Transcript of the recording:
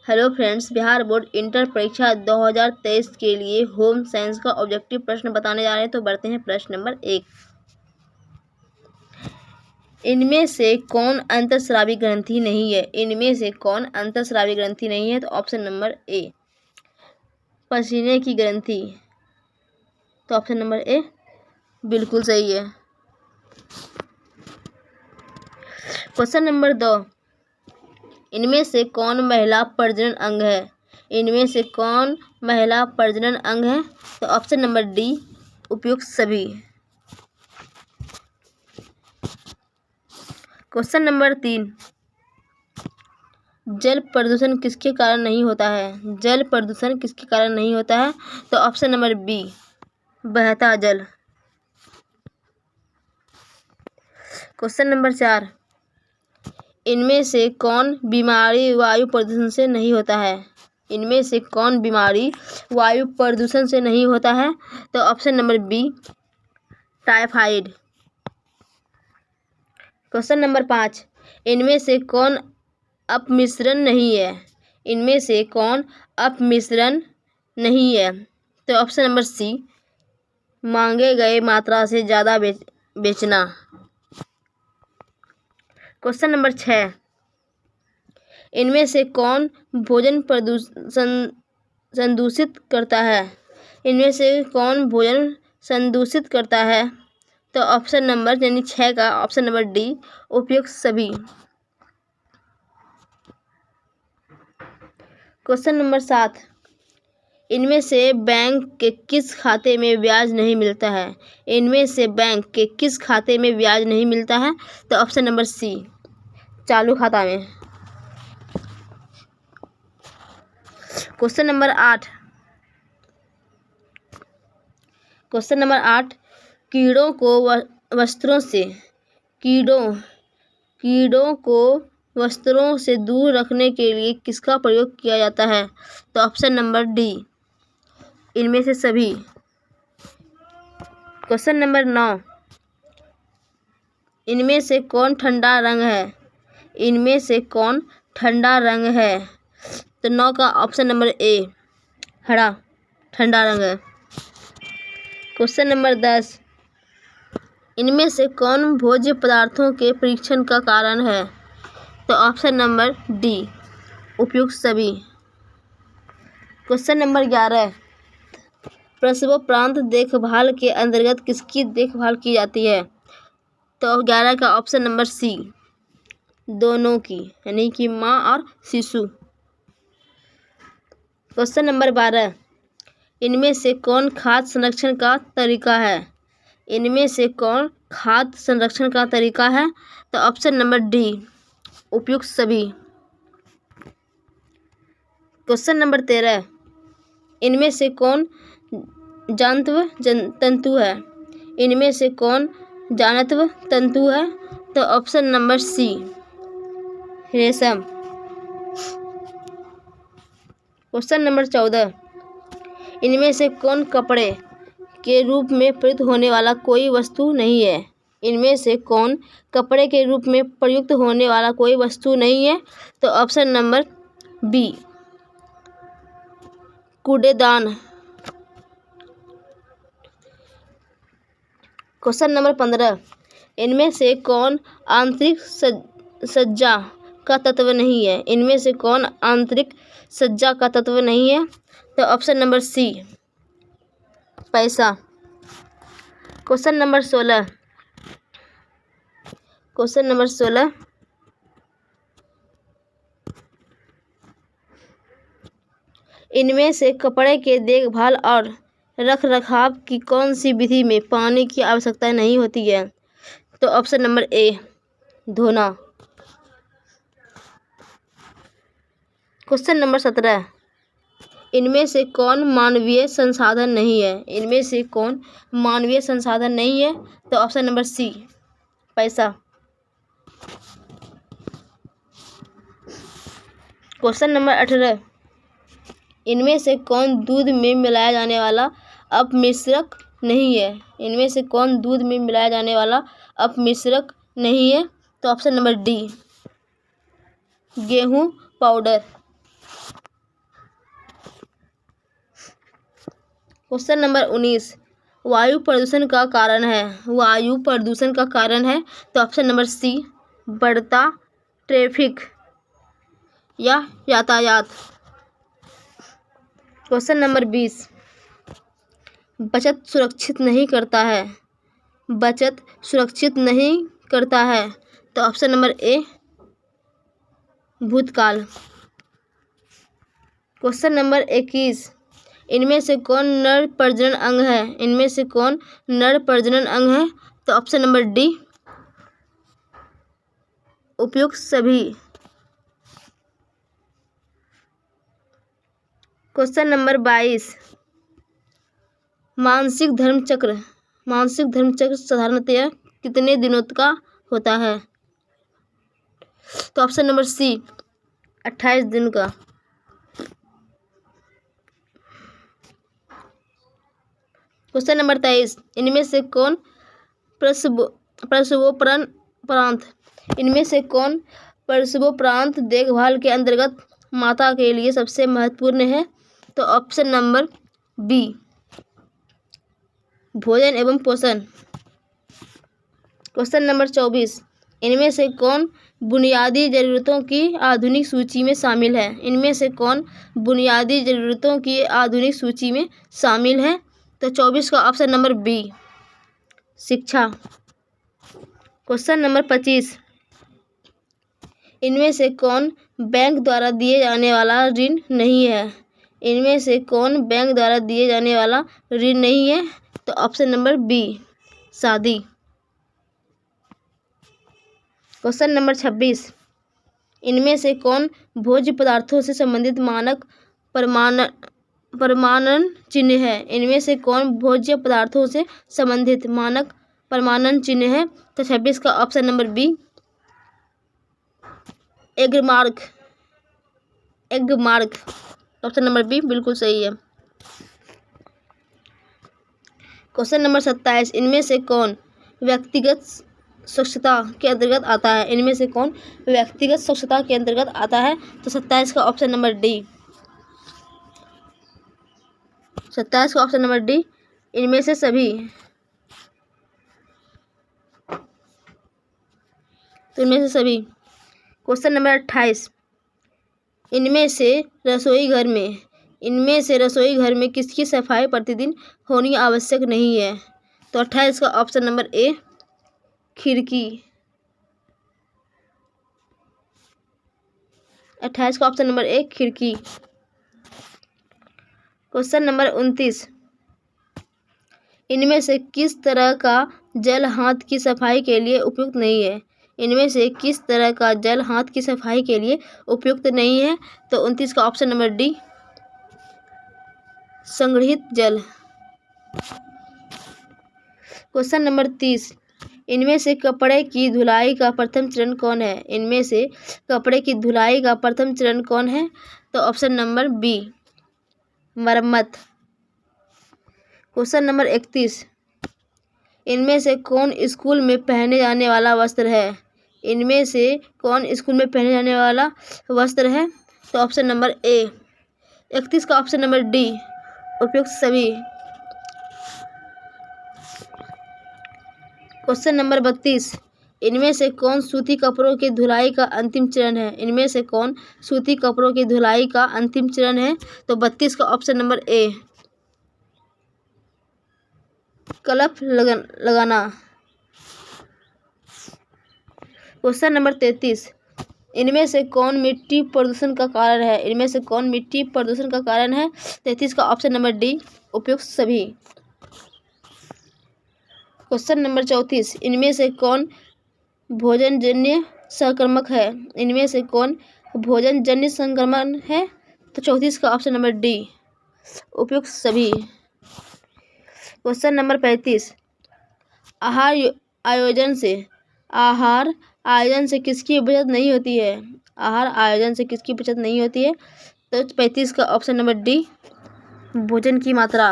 Hello friends, Bihar board inter परीक्षा 2023 के लिए होम साइंस का ऑब्जेक्टिव प्रश्न बताने जा रहे हैं। तो बढ़ते हैं प्रश्न नंबर 1। इनमें से कौन अंतःस्रावी ग्रंथि नहीं है? इनमें से कौन अंतःस्रावी ग्रंथि नहीं है? तो ऑप्शन नंबर ए पसीने की ग्रंथि। तो ऑप्शन नंबर ए बिल्कुल सही है। Question number 2। इनमें से कौन महिला प्रजनन अंग है? इनमें से कौन महिला प्रजनन अंग है? तो ऑप्शन नंबर डी उपयुक्त सभी। Question number 3। जल प्रदूषण किसके कारण नहीं होता है? जल प्रदूषण किसके कारण नहीं होता है? तो ऑप्शन नंबर बी बहता जल। Question number 4। इनमें से कौन बीमारी वायु प्रदूषण से नहीं होता है? इनमें से कौन बीमारी वायु प्रदूषण से नहीं होता है? तो option number B typhoid. Question number 5। इनमें से कौन अपमिश्रण नहीं है? इनमें से कौन अपमिश्रण नहीं है? तो ऑप्शन नंबर सी मांगे गए मात्रा से ज़्यादा बेचना। Question number 6। इनमें से कौन भोजन संदूषित करता है? इनमें से कौन भोजन संदूषित करता है? तो ऑप्शन नंबर यानी 6 का ऑप्शन नंबर डी उपयुक्त सभी। Question number 7। इनमें से बैंक के किस खाते में ब्याज नहीं मिलता है? इनमें से बैंक के किस खाते में ब्याज नहीं मिलता है? तो ऑप्शन नंबर सी चालू खाता में। Question number 8। Question number 8। कीड़ों को वस्त्रों से दूर रखने के लिए किसका प्रयोग किया जाता है? तो ऑप्शन नंबर डी इनमें से सभी। Question number 9। इनमें से कौन ठंडा रंग है? इनमें से कौन ठंडा रंग है? तो 9 का ऑप्शन नंबर ए हरा ठंडा रंग है। Question number 10। इनमें से कौन भोज्य पदार्थों के परीक्षण का कारण है? तो ऑप्शन नंबर डी उपयुक्त सभी। Question number 11। प्रसवोपरांत देखभाल के अंतर्गत किसकी देखभाल की जाती है? तो 11 का ऑप्शन नंबर सी दोनों की, यानी कि माँ और शिशु। Question number 12। इनमें से कौन खाद्य संरक्षण का तरीका है? इनमें से कौन खाद्य संरक्षण का तरीका है? तो ऑप्शन नंबर डी उपयुक्त सभी। Question number 13। इनमें से कौन जान्तव तंतु है? इनमें से कौन जान्तव तंतु है? तो ऑप्शन नंबर सी रेशम। Question number 14। इनमें से कौन कपड़े के रूप में प्रयुक्त होने वाला कोई वस्तु नहीं है? इनमें से कौन कपड़े के रूप में प्रयुक्त होने वाला कोई वस्तु नहीं है? तो ऑप्शन नंबर बी कूड़ेदान। Question number 15। इनमें से कौन आंतरिक सज्जा का तत्व नहीं है? इनमें से कौन आंतरिक सज्जा का तत्व नहीं है? तो ऑप्शन नंबर सी पैसा। Question number 16। Question number 16। इनमें से कपड़े के देखभाल और रख रखाव की कौन सी विधि में पानी की आवश्यकता नहीं होती है? तो ऑप्शन नंबर ए धोना। Question number 17। इनमें से कौन मानवीय संसाधन नहीं है? इनमें से कौन मानवीय संसाधन नहीं है? तो ऑप्शन नंबर सी पैसा। Question number 18। इनमें से कौन दूध में मिलाया जाने वाला अपमिश्रक नहीं है? इनमें से कौन दूध में मिलाया जाने वाला अपमिश्रक नहीं है? तो ऑप्शन नंबर डी गेहूं पाउडर। क्वेश्चन नंबर 19 वायु प्रदूषण का कारण है। वायु प्रदूषण का कारण है तो ऑप्शन नंबर सी बढ़ता ट्रैफिक या यातायात। क्वेश्चन नंबर 20 बचत सुरक्षित नहीं करता है। बचत सुरक्षित नहीं करता है तो ऑप्शन नंबर ए भूतकाल। क्वेश्चन नंबर 21 इनमें से कौन नर प्रजनन अंग है। इनमें से कौन नर प्रजनन अंग है तो ऑप्शन नंबर डी उपयुक्त सभी। क्वेश्चन नंबर 22 मासिक धर्म चक्र साधारणतया कितने दिनों का होता है तो ऑप्शन नंबर सी 28 दिन का। क्वेश्चन नंबर 23 इनमें से कौन प्रसवोपरांत देखभाल के अंतर्गत माता के लिए सबसे महत्वपूर्ण है तो ऑप्शन नंबर बी भोजन एवं पोषण। क्वेश्चन नंबर 24 इनमें से कौन बुनियादी ज़रूरतों की आधुनिक सूची में शामिल है। इनमें से कौन बुनियादी ज़रूरतों की आधुनिक सूची में शामिल है तो 24 का ऑप्शन नंबर बी शिक्षा। क्वेश्चन नंबर 25 इनमें से कौन बैंक द्वारा दिए जाने वाला ऋण नहीं है। इनमें से कौन बैंक द्वारा दिए जाने वाला ऋण नहीं है तो ऑप्शन नंबर बी शादी। क्वेश्चन नंबर 26 इनमें से कौन भोज्य पदार्थों से संबंधित मानक प्रमाणन चिन्ह है। इनमें से कौन भोज्य पदार्थों से संबंधित मानक प्रमाणन चिन्ह है तो 26 का option number B Agmark. Option number B बिल्कुल सही है। क्वेश्चन नंबर 27 इनमें से कौन व्यक्तिगत स्वच्छता के अंतर्गत आता है। इनमें से कौन व्यक्तिगत स्वच्छता के अंतर्गत आता है तो 27 का ऑप्शन नंबर डी। 27 का ऑप्शन नंबर डी इनमें से सभी। तो इनमें से सभी। क्वेश्चन नंबर 28 इनमें से रसोई घर में किसकी सफाई प्रतिदिन होनी आवश्यक नहीं है तो 28 का ऑप्शन नंबर ए खिड़की। 28 का ऑप्शन नंबर ए खिड़की। क्वेश्चन नंबर 29 इनमें से किस तरह का जल हाथ की सफाई के लिए उपयुक्त नहीं है। इनमें से किस तरह का जल हाथ की सफाई के लिए उपयुक्त नहीं है तो 29 का ऑप्शन नंबर डी संग्रहित जल। क्वेश्चन नंबर 30 इनमें से कपड़े की धुलाई का प्रथम चरण कौन है। इनमें से कपड़े की धुलाई का प्रथम चरण कौन है तो ऑप्शन नंबर बी मरम्मत। क्वेश्चन नंबर 31 इनमें से कौन स्कूल में पहने जाने वाला वस्त्र है। इनमें से कौन स्कूल में पहने जाने वाला वस्त्र है तो ऑप्शन नंबर ए 31 का ऑप्शन नंबर डी उपयुक्त सभी। क्वेश्चन नंबर 32 इनमें से कौन सूती कपड़ों की धुलाई का अंतिम चरण है। इनमें से कौन सूती कपड़ों की धुलाई का अंतिम चरण है तो 32 का ऑप्शन नंबर ए कलफ लगाना। क्वेश्चन नंबर 33 इनमें से कौन मिट्टी प्रदूषण का कारण है। इनमें से कौन मिट्टी प्रदूषण का कारण है 33 का ऑप्शन नंबर डी उपयुक्त सभी। क्वेश्चन नंबर 34 इनमें से कौन भोजनजन्य संक्रमक है। इनमें से कौन भोजनजन्य संक्रमण है तो 34 का ऑप्शन नंबर डी उपयुक्त सभी। क्वेश्चन नंबर 35 आहार आयोजन से किसकी बचत नहीं होती है। आहार आयोजन से किसकी बचत नहीं होती है तो 35 का ऑप्शन नंबर डी भोजन की मात्रा।